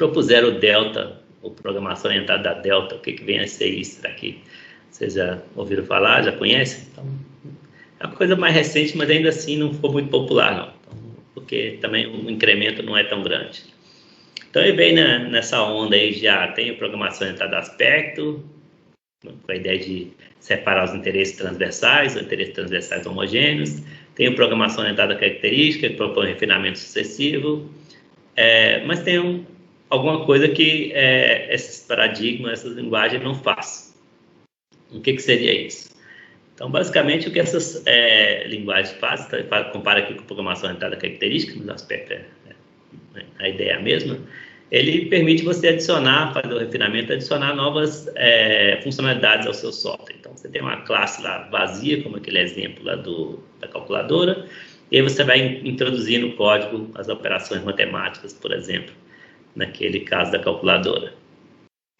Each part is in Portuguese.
propuseram o Delta, ou programação orientada da Delta, o que vem a ser isso? Será que vocês já ouviram falar, já conhecem? Então, é uma coisa mais recente, mas ainda assim não ficou muito popular, não. Então, porque também o incremento não é tão grande. Então, ele vem nessa onda aí, já tem a programação orientada a aspecto, com a ideia de separar os interesses transversais homogêneos. Tem a programação orientada a característica, que propõe refinamento sucessivo. Mas tem alguma coisa que esses paradigmas, essas linguagens não fazem. O que seria isso? Então, basicamente, o que essas linguagens fazem, compara aqui com a programação orientada a característica, no aspecto a ideia é a mesma, ele permite você adicionar, fazer o refinamento, adicionar novas funcionalidades ao seu software. Então, você tem uma classe lá vazia, como aquele exemplo lá da calculadora, e aí você vai introduzir no código as operações matemáticas, por exemplo, naquele caso da calculadora.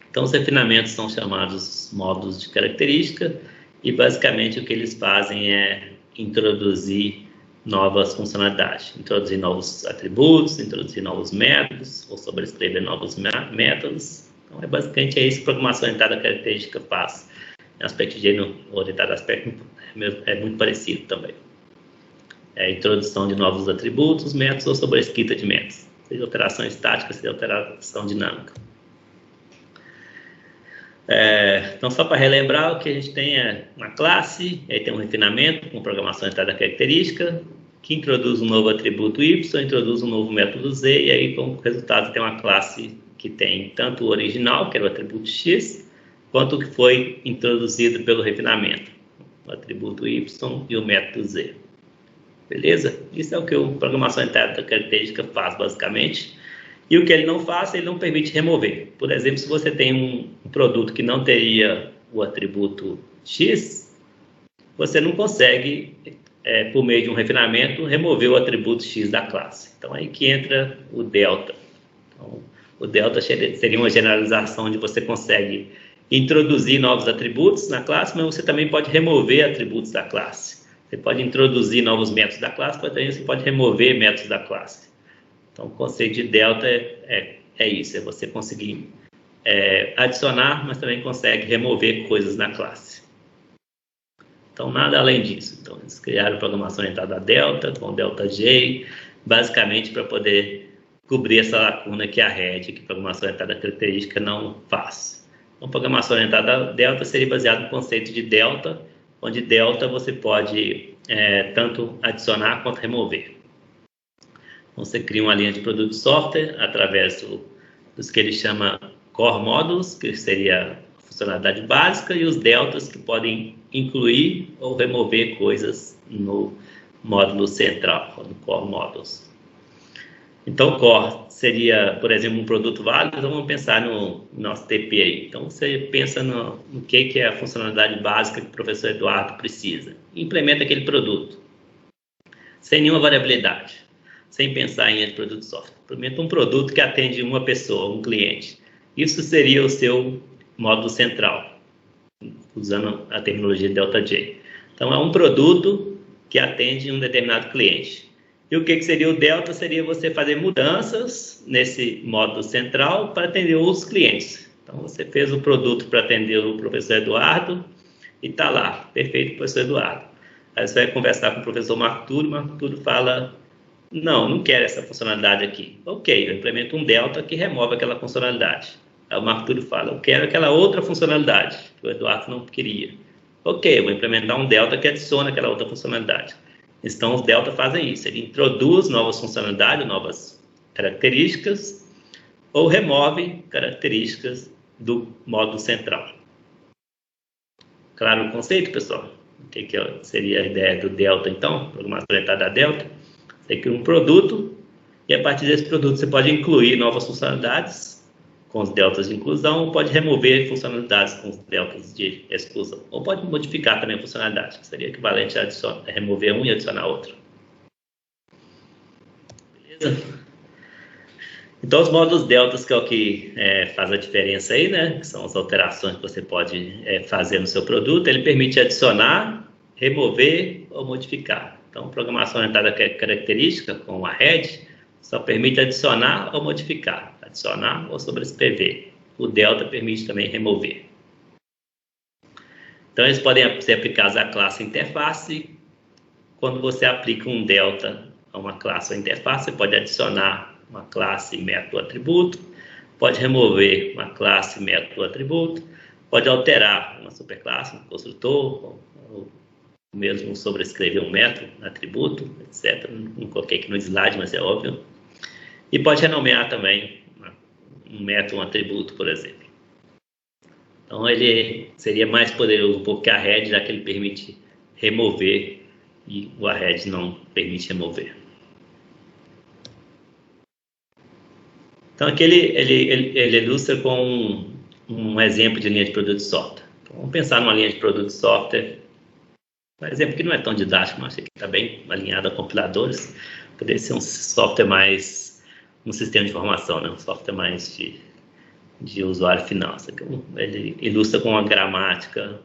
Então, os refinamentos são chamados módulos de característica, e basicamente o que eles fazem é introduzir novas funcionalidades, introduzir novos atributos, introduzir novos métodos, ou sobrescrever novos métodos. Então, basicamente isso que a programação orientada a característica faz. Em aspecto de orientado a aspecto é muito parecido também. É a introdução de novos atributos, métodos ou sobrescrita de métodos, seja alteração estática, seja alteração dinâmica. Então, só para relembrar, o que a gente tem é uma classe, aí tem um refinamento com programação orientada a característica, que introduz um novo atributo y, introduz um novo método z, e aí, como resultado, tem uma classe que tem tanto o original, que era o atributo x, quanto o que foi introduzido pelo refinamento, o atributo y e o método z. Beleza? Isso é o que a programação orientada a característica faz, basicamente. E o que ele não faz, ele não permite remover. Por exemplo, se você tem um produto que não teria o atributo X, você não consegue, por meio de um refinamento, remover o atributo X da classe. Então, aí que entra o delta. Então, o delta seria uma generalização onde você consegue introduzir novos atributos na classe, mas você também pode remover atributos da classe. Você pode introduzir novos métodos da classe, mas também você pode remover métodos da classe. Então, o conceito de delta é isso, é você conseguir adicionar, mas também consegue remover coisas na classe. Então, nada além disso. Então, eles criaram programação orientada a delta, com delta J, basicamente para poder cobrir essa lacuna que a RED, que a programação orientada a característica, não faz. Então, programação orientada a delta seria baseada no conceito de delta, onde delta você pode tanto adicionar quanto remover. Então, você cria uma linha de produto de software através dos que ele chama core modules, que seria a funcionalidade básica, e os deltas, que podem incluir ou remover coisas no módulo central, no core modules. Então, core seria, por exemplo, um produto válido. Então, vamos pensar no nosso TPI. Então, você pensa no que é a funcionalidade básica que o professor Eduardo precisa. E implementa aquele produto, sem nenhuma variabilidade, sem pensar em de produto de software. Implementa um produto que atende uma pessoa, um cliente. Isso seria o seu módulo central, usando a tecnologia Delta J. Então, é um produto que atende um determinado cliente. E o que seria o Delta? Seria você fazer mudanças nesse módulo central para atender os clientes. Então, você fez o produto para atender o professor Eduardo e está lá, perfeito, professor Eduardo. Aí você vai conversar com o professor Marco Túlio fala, não quero essa funcionalidade aqui. Ok, eu implemento um delta que remove aquela funcionalidade. Aí o Marco Túlio fala, eu quero aquela outra funcionalidade que o Eduardo não queria. Ok, eu vou implementar um delta que adiciona aquela outra funcionalidade. Então, os delta fazem isso, ele introduz novas funcionalidades, novas características, ou remove características do módulo central. Claro o conceito, pessoal? O que seria a ideia do delta, então? Programação orientada a delta. Você cria um produto, e a partir desse produto você pode incluir novas funcionalidades com os deltas de inclusão, ou pode remover funcionalidades com os deltas de exclusão. Ou pode modificar também a funcionalidade, que seria equivalente a remover um e adicionar outro. Beleza? Então, os módulos deltas, que é o que faz a diferença aí, né? Que são as alterações que você pode fazer no seu produto. Ele permite adicionar, remover ou modificar. Então, programação orientada a característica, com a RED, só permite adicionar ou modificar. adicionar, ou sobrescrever. O delta permite também remover. Então, eles podem ser aplicados à classe interface. Quando você aplica um delta a uma classe ou interface, você pode adicionar uma classe, método, atributo, pode remover uma classe, método, atributo, pode alterar uma superclasse, um construtor, ou mesmo sobrescrever um método, um atributo, etc. Não coloquei aqui no slide, mas é óbvio. E pode renomear também um método, um atributo, por exemplo. Então, ele seria mais poderoso um pouco que a array, já que ele permite remover e o array não permite remover. Então, aqui ele ilustra com um exemplo de linha de produto de software. Então, vamos pensar numa linha de produto de software. Um exemplo que não é tão didático, mas acho que está bem alinhado a compiladores. Poderia ser um software mais, um sistema de informação, né? Um software mais de usuário final. Ele ilustra com uma gramática,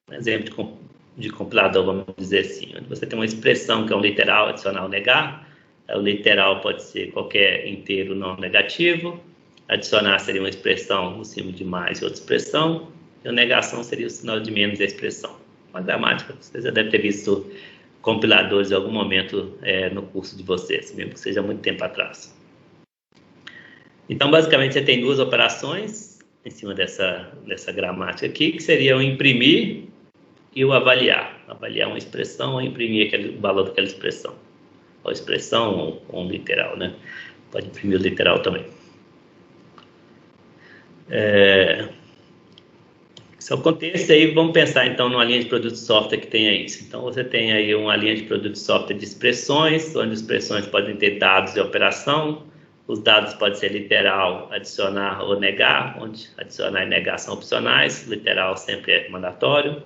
um exemplo de compilador, vamos dizer assim, onde você tem uma expressão que é um literal, adicionar ou negar. O literal pode ser qualquer inteiro não negativo. Adicionar seria uma expressão no símbolo de mais e outra expressão. E a negação seria o sinal de menos da expressão. Uma gramática, você já deve ter visto compiladores em algum momento no curso de vocês, mesmo que seja muito tempo atrás. Então, basicamente, você tem duas operações em cima dessa gramática aqui, que seriam imprimir e o avaliar. Avaliar uma expressão ou imprimir o valor daquela expressão. Ou expressão ou um literal, né? Pode imprimir o literal também. Esse é o contexto. Aí vamos pensar, então, numa linha de produto de software que tenha isso. Então, você tem aí uma linha de produto de software de expressões, onde expressões podem ter dados e operação. Os dados podem ser literal, adicionar ou negar, onde adicionar e negar são opcionais, literal sempre é mandatório.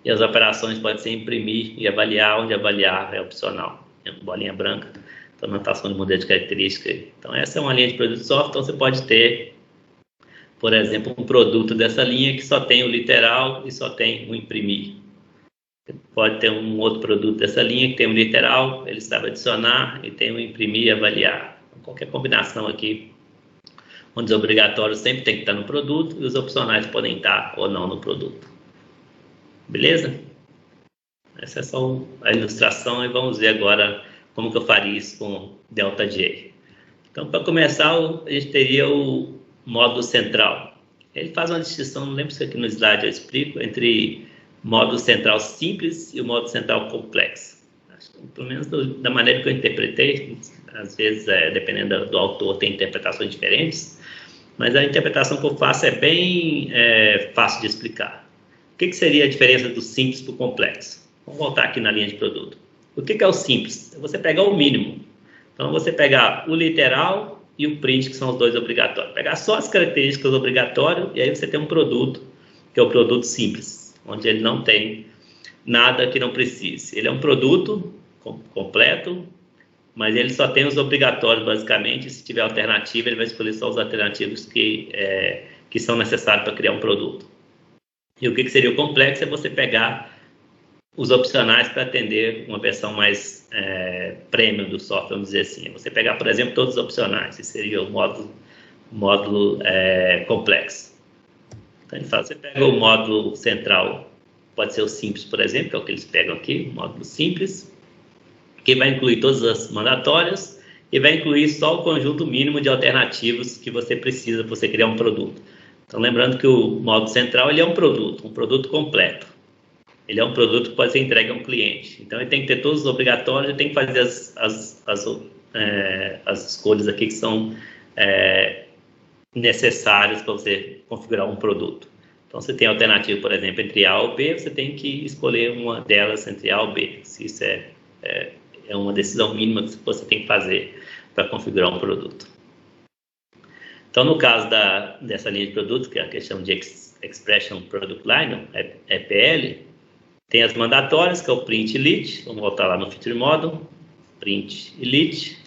E as operações podem ser imprimir e avaliar, onde avaliar é opcional. Bolinha branca, então anotação de modelo de característica. Então, essa é uma linha de produto de software. Então, você pode ter, por exemplo, um produto dessa linha que só tem o literal e só tem o imprimir. Você pode ter um outro produto dessa linha que tem o literal, ele sabe adicionar e tem o imprimir e avaliar. Qualquer combinação aqui, onde os obrigatórios sempre tem que estar no produto e os opcionais podem estar ou não no produto. Beleza? Essa é só a ilustração e vamos ver agora como que eu faria isso com ΔJ. Então, para começar, a gente teria o módulo central. Ele faz uma distinção, não lembro se aqui no slide eu explico, entre módulo central simples e o módulo central complexo. Pelo menos da maneira que eu interpretei, às vezes, dependendo do autor, tem interpretações diferentes, mas a interpretação que eu faço é bem fácil de explicar. O que seria a diferença do simples para o complexo? Vamos voltar aqui na linha de produto. O que é o simples? É você pegar o mínimo. Então, você pegar o literal e o print, que são os dois obrigatórios. Pegar só as características obrigatórias e aí você tem um produto, que é o produto simples, onde ele não tem nada que não precise. Ele é um produto completo, mas ele só tem os obrigatórios, basicamente. Se tiver alternativa, ele vai escolher só os alternativos que são necessários para criar um produto. E o que seria o complexo é você pegar os opcionais para atender uma versão mais premium do software, vamos dizer assim. Você pegar, por exemplo, todos os opcionais, esse seria o módulo complexo. Então, ele fala, você pega o módulo central, pode ser o simples, por exemplo, que é o que eles pegam aqui, o módulo simples, que vai incluir todas as mandatórias e vai incluir só o conjunto mínimo de alternativos que você precisa para você criar um produto. Então, lembrando que o módulo central ele é um produto completo. Ele é um produto que pode ser entregue a um cliente. Então, ele tem que ter todos os obrigatórios e tem que fazer as escolhas aqui que são necessárias para você configurar um produto. Então, você tem alternativa, por exemplo, entre A ou B, você tem que escolher uma delas entre A ou B. Se isso é uma decisão mínima que você tem que fazer para configurar um produto. Então, no caso dessa linha de produtos, que é a questão de Expression Product Line, EPL, tem as mandatórias, que é o print e lit. Vamos voltar lá no feature model, print e lit.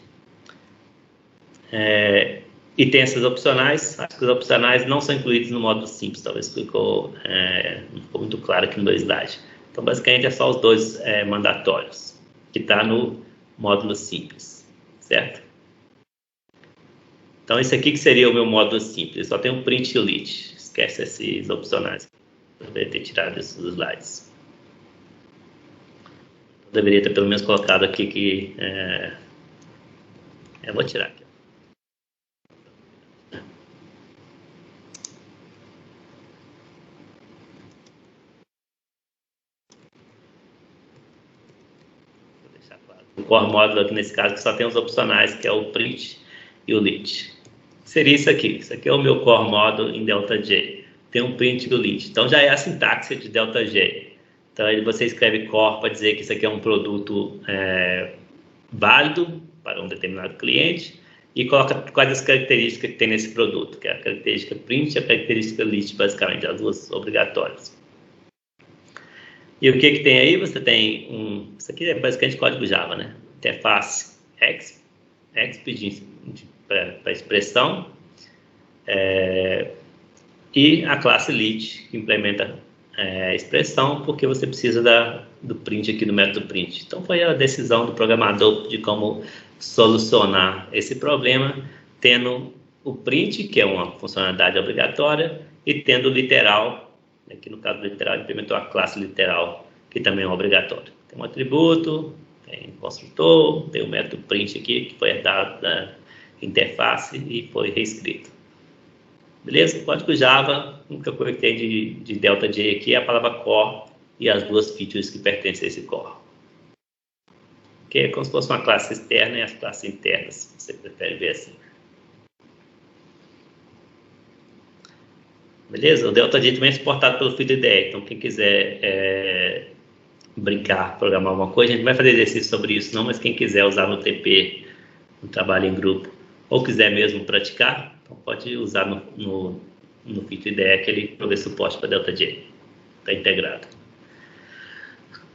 E tem essas opcionais. Acho que os opcionais não são incluídos no módulo simples, talvez não ficou muito claro aqui no meu slide. Então, basicamente, é só os dois mandatórios, que está no módulo simples, certo? Então, esse aqui que seria o meu módulo simples. Só tem um print e o lit. Esquece esses opcionais. Eu deveria ter tirado esses slides. Eu deveria ter pelo menos colocado aqui que... eu vou tirar aqui. Vou deixar claro. O core módulo aqui nesse caso que só tem os opcionais, que é o print e o lit. Seria isso aqui. Isso aqui é o meu core módulo em ΔJ. Tem um print e o lit. Então já é a sintaxe de ΔJ. Então aí você escreve core para dizer que isso aqui é um produto válido para um determinado cliente e coloca quais as características que tem nesse produto, que é a característica print e a característica list, basicamente, as duas obrigatórias. E o que tem aí? Você tem isso aqui é basicamente código Java, né? Interface exp para expressão e a classe lit, que implementa expressão, porque você precisa do print aqui, do método print. Então foi a decisão do programador de como solucionar esse problema, tendo o print, que é uma funcionalidade obrigatória, e tendo o literal, aqui no caso do literal, ele implementou a classe literal, que também é obrigatória. Tem um atributo, tem um construtor, tem o método print aqui, que foi herdado da interface e foi reescrito. Beleza? Código Java, a única coisa que tem de ΔJ aqui é a palavra core e as duas features que pertencem a esse core. Que é como se fosse uma classe externa e as classes internas, se você prefere ver assim. Beleza? O ΔJ também é suportado pelo FeedIDE, então quem quiser brincar, programar alguma coisa, a gente vai fazer exercício sobre isso não, mas quem quiser usar no TP, no trabalho em grupo, ou quiser mesmo praticar, então pode usar no FeedIDE que ele provê suporte para ΔJ. Está integrado.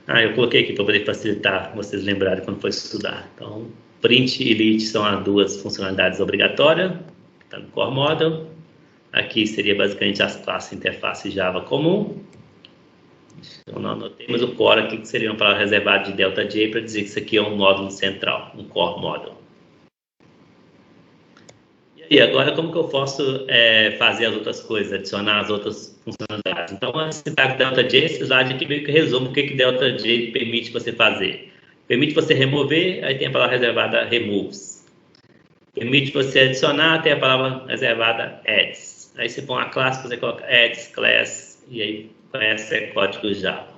Eu coloquei aqui para poder facilitar vocês lembrarem quando for estudar. Então, print e lit são as duas funcionalidades obrigatórias, está no core model. Aqui seria basicamente as classes interface Java comum. Então, nós anotei, mas o core aqui que seria uma palavra reservada de ΔJ para dizer que isso aqui é um módulo central, um core model. E agora, como que eu posso fazer as outras coisas, adicionar as outras funcionalidades? Então, a sintaxe ΔJ, esse slide aqui meio que resume o que ΔJ permite você fazer. Permite você remover, aí tem a palavra reservada removes. Permite você adicionar, tem a palavra reservada adds. Aí você põe uma classe, você coloca adds class, e aí essa é código Java.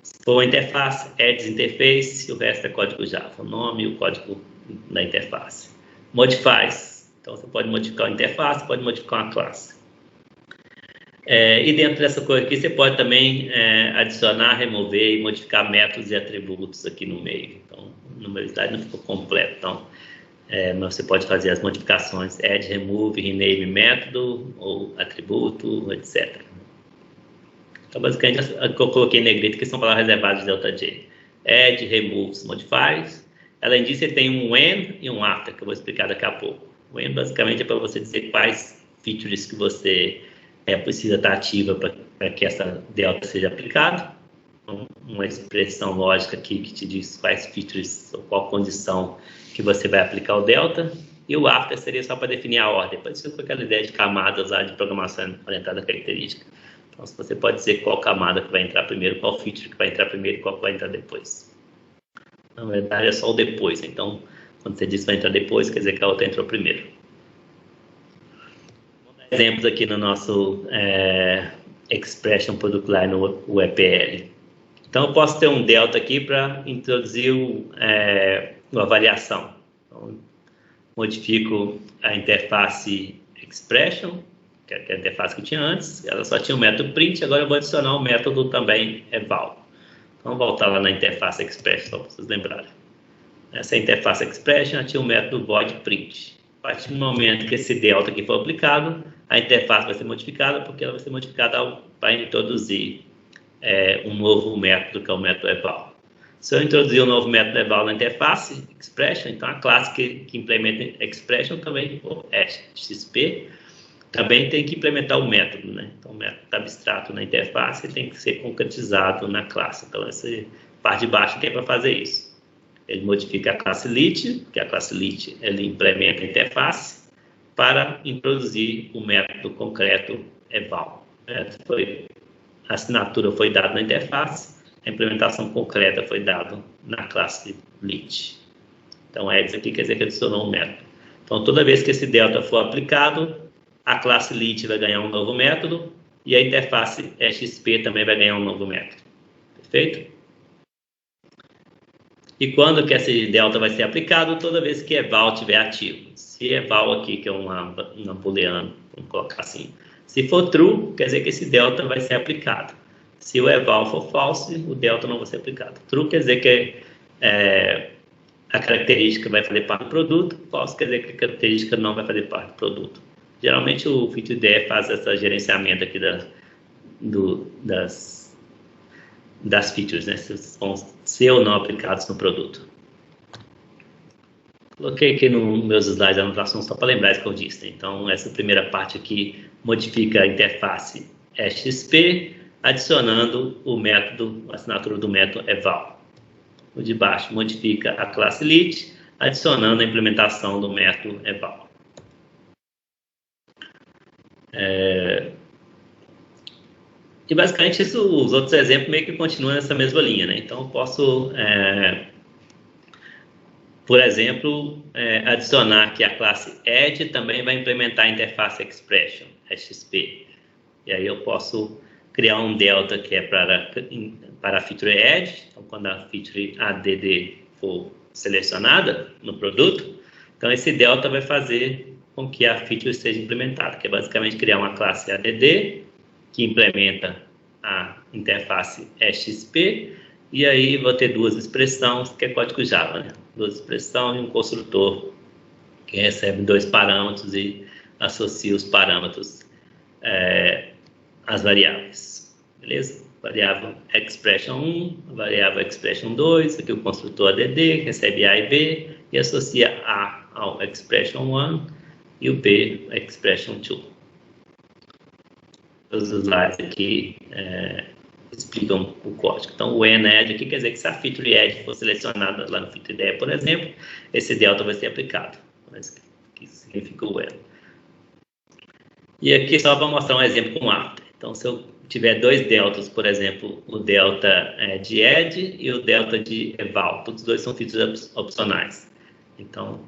Se for interface, adds interface, o resto é código Java. O nome e o código da interface. Modifies. Então, você pode modificar a interface, pode modificar uma classe. E dentro dessa coisa aqui, você pode também adicionar, remover e modificar métodos e atributos aqui no meio. Então, a numerosidade não ficou completa. Então, mas você pode fazer as modificações add, remove, rename método ou atributo, etc. Então, basicamente, o que eu coloquei em negrito aqui são palavras reservadas de ΔJ. Add, removes, modifies. Além disso, você tem um when e um after, que eu vou explicar daqui a pouco. O when basicamente é para você dizer quais features que você precisa estar ativa para que essa delta seja aplicada. Então, uma expressão lógica aqui que te diz quais features ou qual condição que você vai aplicar o delta. E o after seria só para definir a ordem. Parecido com aquela ideia de camadas lá de programação orientada à característica. Então, você pode dizer qual camada que vai entrar primeiro, qual feature que vai entrar primeiro e qual que vai entrar depois. Na verdade, é só o depois. Então, quando você diz que vai entrar depois, quer dizer que a outra entrou primeiro. Vou dar exemplos aqui no nosso Expression Product Line, o EPL. Então, eu posso ter um delta aqui para introduzir uma variação. Então, modifico a interface Expression, que é a interface que eu tinha antes. Ela só tinha o método print, agora eu vou adicionar o método também eval. Então, vou voltar lá na interface Expression, só para vocês lembrarem. Essa interface Expression tinha o método void print. A partir do momento que esse delta aqui for aplicado, a interface vai ser modificada, porque ela vai ser modificada para introduzir um novo método, que é o método eval. Se eu introduzir um novo método eval na interface Expression, então a classe que implementa Expression também, ou XP, também tem que implementar o método, né? Então, o método está abstrato na interface e tem que ser concretizado na classe. Então, essa parte de baixo aqui é para fazer isso. Ele modifica a classe lit, que a classe lit ele implementa a interface, para introduzir o método concreto eval. A assinatura foi dada na interface, a implementação concreta foi dada na classe lit. Então, adds aqui quer dizer que adicionou um método. Então, toda vez que esse delta for aplicado, a classe lit vai ganhar um novo método e a interface XP também vai ganhar um novo método. Perfeito? E quando que esse delta vai ser aplicado? Toda vez que eval estiver ativo. Se eval aqui, que é um booleano, vamos colocar assim. Se for true, quer dizer que esse delta vai ser aplicado. Se o eval for false, o delta não vai ser aplicado. True quer dizer que a característica vai fazer parte do produto. False quer dizer que a característica não vai fazer parte do produto. Geralmente o FeatureIDE faz esse gerenciamento aqui das features, né? Se vão ser ou não aplicados no produto. Coloquei aqui nos meus slides a anotação só para lembrar isso que eu disse. Então, essa primeira parte aqui modifica a interface XP, adicionando o método, a assinatura do método eval. O de baixo modifica a classe lit, adicionando a implementação do método eval. E basicamente os outros exemplos meio que continuam nessa mesma linha, né? Então eu posso, por exemplo, adicionar que a classe add também vai implementar a interface expression, XP. E aí eu posso criar um delta que é para a feature add, então quando a feature add for selecionada no produto, então esse delta vai fazer com que a feature seja implementada, que é basicamente criar uma classe add que implementa a interface XP, e aí vou ter duas expressões, que é código Java, né? Duas expressões e um construtor que recebe dois parâmetros e associa os parâmetros às variáveis, beleza? Variável expression 1, variável expression 2, aqui o construtor add, recebe A e B, e associa A ao expression 1 e o B ao expression 2. Os slides aqui explicam o código. Então, o when add aqui quer dizer que se a feature add for selecionada lá no FeatureIDE, por exemplo, esse delta vai ser aplicado. Mas que significa o when. E aqui só para mostrar um exemplo com after. Então, se eu tiver dois deltas, por exemplo, o delta de add e o delta de eval, todos os dois são features opcionais. Então,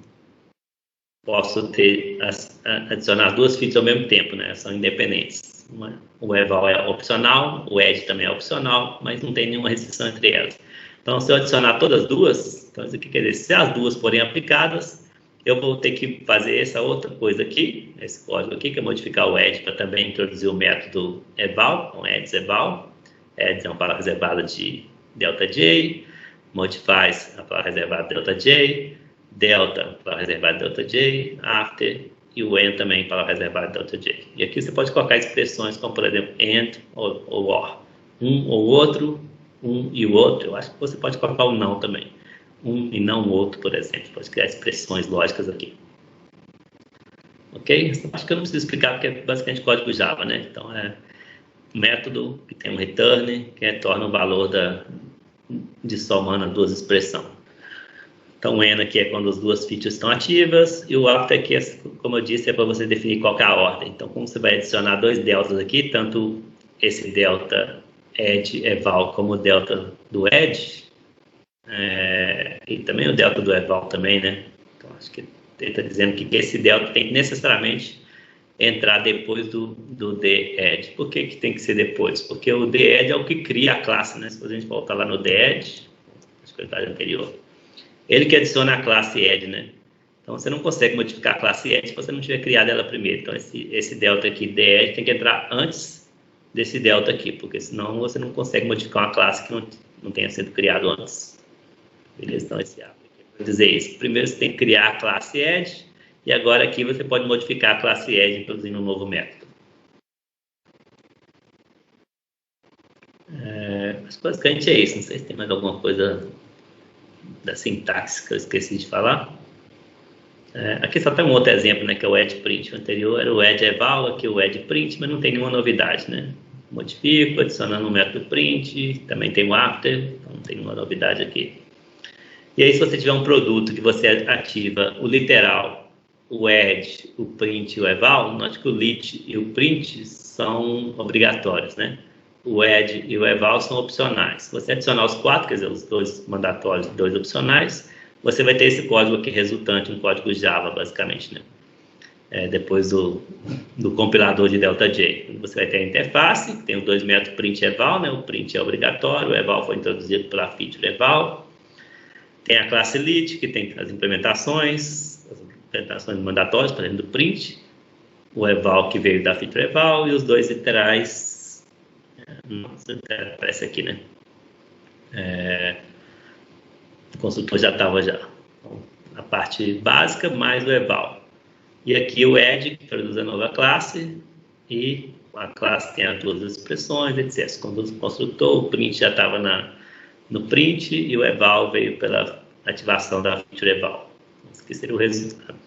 posso adicionar as duas features ao mesmo tempo, né? São independentes. O eval é opcional, o add também é opcional, mas não tem nenhuma restrição entre elas. Então, se eu adicionar todas as duas, então isso aqui quer dizer, se as duas forem aplicadas, eu vou ter que fazer essa outra coisa aqui, esse código aqui, que é modificar o add para também introduzir o método eval, com adds eval. Adds é uma palavra reservada de delta j, modifies a palavra reservada delta j, delta para reservar delta j, after, e o when também para reservar delta j. E aqui você pode colocar expressões como, por exemplo, and ou or. Um ou outro, um e o outro. Eu acho que você pode colocar o não também. Um e não o outro, por exemplo. Pode criar expressões lógicas aqui. Ok? Acho que eu não preciso explicar porque é basicamente código Java, né? Então, é um método que tem um return, que retorna o valor de somando duas expressões. Então, o when aqui é quando as duas features estão ativas, e o after aqui, como eu disse, é para você definir qual que é a ordem. Então, como você vai adicionar dois deltas aqui, tanto esse delta add eval como o delta do add, e também o delta do eval também, né? Então, acho que ele está dizendo que esse delta tem que necessariamente entrar depois do the_add. Por que tem que ser depois? Porque o the_add é o que cria a classe, né? Se a gente voltar lá no the_add, acho que ele está anterior, ele que adiciona a classe add, né? Então, você não consegue modificar a classe add se você não tiver criado ela primeiro. Então, esse delta aqui, the_add, tem que entrar antes desse delta aqui, porque senão você não consegue modificar uma classe que não tenha sido criado antes. Beleza? Então, esse after aqui vai dizer isso. Primeiro, você tem que criar a classe add, e agora aqui você pode modificar a classe add introduzindo um novo método. Mas basicamente é isso. Não sei se tem mais alguma coisa da sintaxe que eu esqueci de falar. Aqui só tem um outro exemplo, né, que é o add print. O anterior era o add eval, aqui o add print, mas não tem nenhuma novidade, né? Modifico, adicionando um método print, também tem o after, então não tem nenhuma novidade aqui. E aí, se você tiver um produto que você ativa o literal o add, o print e o eval, note que o lit e o print são obrigatórios, né? O add e o eval são opcionais. Se você adicionar os 4, quer dizer, os 2 mandatórios e 2 opcionais, você vai ter esse código aqui resultante, um código Java, basicamente, né? Depois do compilador de ΔJ. Você vai ter a interface, tem os 2 métodos print e eval, né? O print é obrigatório, o eval foi introduzido pela feature eval. Tem a classe lit, que tem as implementações mandatórias, por exemplo, do print, o eval que veio da feature eval e os 2 literais, aparece aqui, né? O construtor já estava já. Então, a parte básica mais o eval. E aqui o add, que traduz a nova classe, e a classe tem as 2 expressões, etc. Conduz o construtor, o print já estava no print e o eval veio pela ativação da feature eval. Esse aqui seria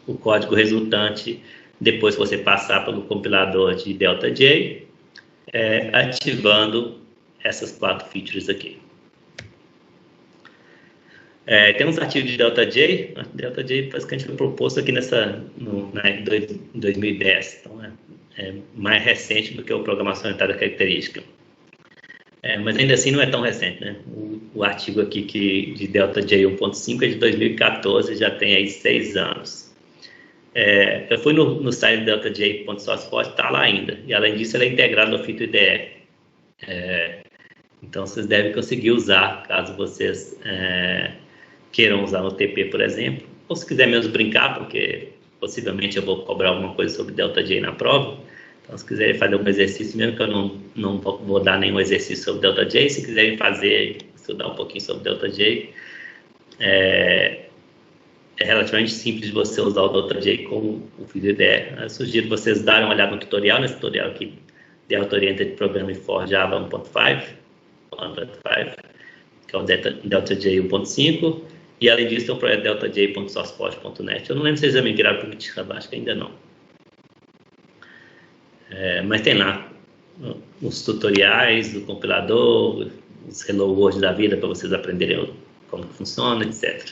o código resultante depois que você passar pelo compilador de ΔJ, ativando essas 4 features aqui. Tem uns artigos de ΔJ. A ΔJ basicamente foi proposto aqui em 2010, então é mais recente do que a programação orientada à característica. Mas ainda assim não é tão recente, né? O artigo aqui de ΔJ 1.5 é de 2014, já tem aí 6 anos. Eu fui no site ΔJ.sourceforge, está lá ainda. E além disso, ele é integrado no Fito IDE. Então vocês devem conseguir usar, caso vocês queiram usar no TP, por exemplo. Ou se quiser mesmo brincar, porque possivelmente eu vou cobrar alguma coisa sobre ΔJ na prova. Então, se quiserem fazer um exercício, mesmo que eu não vou dar nenhum exercício sobre ΔJ, se quiserem estudar um pouquinho sobre ΔJ, é relativamente simples você usar o ΔJ como o Fito IDE. Eu sugiro vocês darem uma olhada no tutorial, nesse tutorial aqui, Delta Oriented Programming for Java 1.5, que é o ΔJ 1.5, e além disso tem o projeto ΔJ.sourceforge.net. Eu não lembro se eles já migraram para o GitHub, acho que ainda não. Mas tem lá os tutoriais do compilador, os Hello World da vida para vocês aprenderem como funciona, etc.